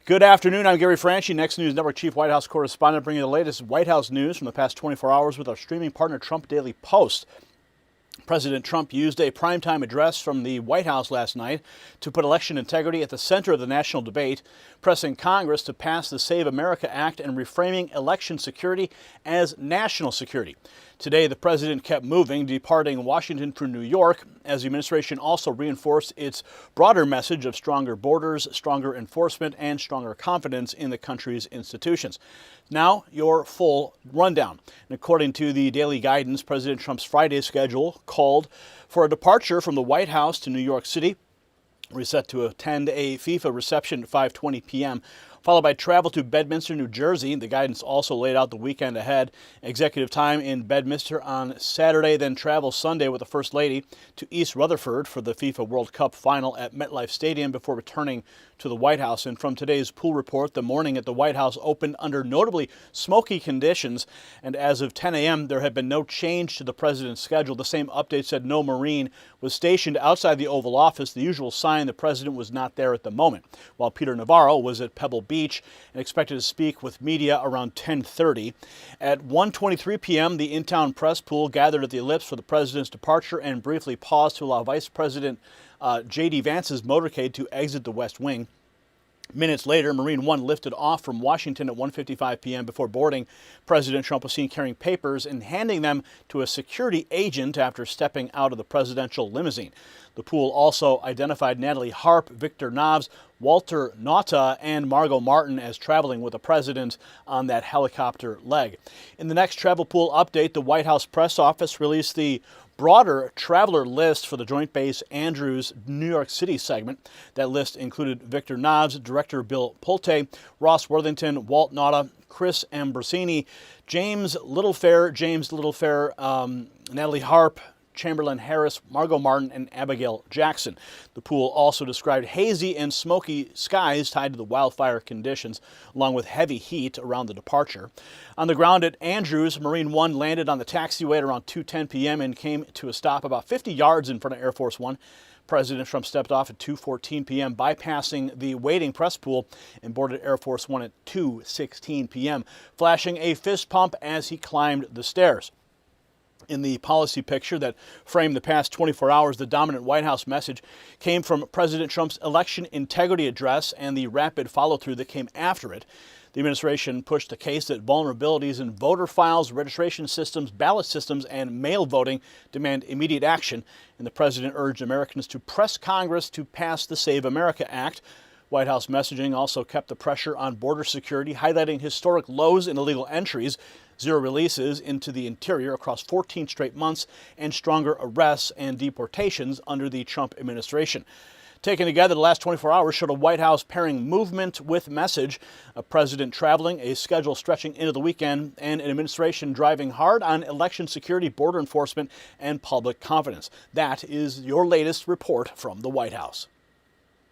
Good afternoon. I'm Gary Franchi, Next News Network Chief White House Correspondent, bringing you the latest White House news from the past 24 hours with our streaming partner, Trump Daily Post. President Trump used a primetime address from the White House last night to put election integrity at the center of the national debate, pressing Congress to pass the Save America Act and reframing election security as national security. Today, the president kept moving, departing Washington for New York, as the administration also reinforced its broader message of stronger borders, stronger enforcement, and stronger confidence in the country's institutions. Now, your full rundown. And according to the daily guidance, President Trump's Friday schedule called for a departure from the White House to New York City. We're set to attend a FIFA reception at 5:20 p.m., followed by travel to Bedminster, New Jersey. The guidance also laid out the weekend ahead. Executive time in Bedminster on Saturday, then travel Sunday with the First Lady to East Rutherford for the FIFA World Cup final at MetLife Stadium before returning to the White House. And from today's pool report, the morning at the White House opened under notably smoky conditions. And as of 10 a.m., there had been no change to the president's schedule. The same update said no Marine was stationed outside the Oval Office, the usual sign the president was not there at the moment, while Peter Navarro was at Pebble Beach and expected to speak with media around 10:30. At 1:23 p.m., the in-town press pool gathered at the Ellipse for the president's departure and briefly paused to allow Vice President J.D. Vance's motorcade to exit the West Wing. Minutes later, Marine One lifted off from Washington at 1:55 p.m. Before boarding, President Trump was seen carrying papers and handing them to a security agent after stepping out of the presidential limousine. The pool also identified Natalie Harp, Victor Nobbs, Walter Nauta, and Margot Martin as traveling with the president on that helicopter leg. In the next travel pool update, the White House press office released the broader traveler list for the Joint Base Andrews New York City segment. That list included Victor Nobbs, Director Bill Pulte, Ross Worthington, Walt Nauta, Chris Ambrosini, James Littlefair, Natalie Harp, Chamberlain Harris, Margot Martin, and Abigail Jackson. The pool also described hazy and smoky skies tied to the wildfire conditions, along with heavy heat around the departure. On the ground at Andrews, Marine One landed on the taxiway at around 2:10 p.m. and came to a stop about 50 yards in front of Air Force One. President Trump stepped off at 2:14 p.m., bypassing the waiting press pool and boarded Air Force One at 2:16 p.m., flashing a fist pump as he climbed the stairs. In the policy picture that framed the past 24 hours, the dominant White House message came from President Trump's election integrity address and the rapid follow-through that came after it. The administration pushed the case that vulnerabilities in voter files, registration systems, ballot systems, and mail voting demand immediate action, and the president urged Americans to press Congress to pass the Save America Act. White House messaging also kept the pressure on border security, highlighting historic lows in illegal entries, zero releases into the interior across 14 straight months, and stronger arrests and deportations under the Trump administration. Taken together, the last 24 hours showed a White House pairing movement with message, a president traveling, a schedule stretching into the weekend, and an administration driving hard on election security, border enforcement, and public confidence. That is your latest report from the White House.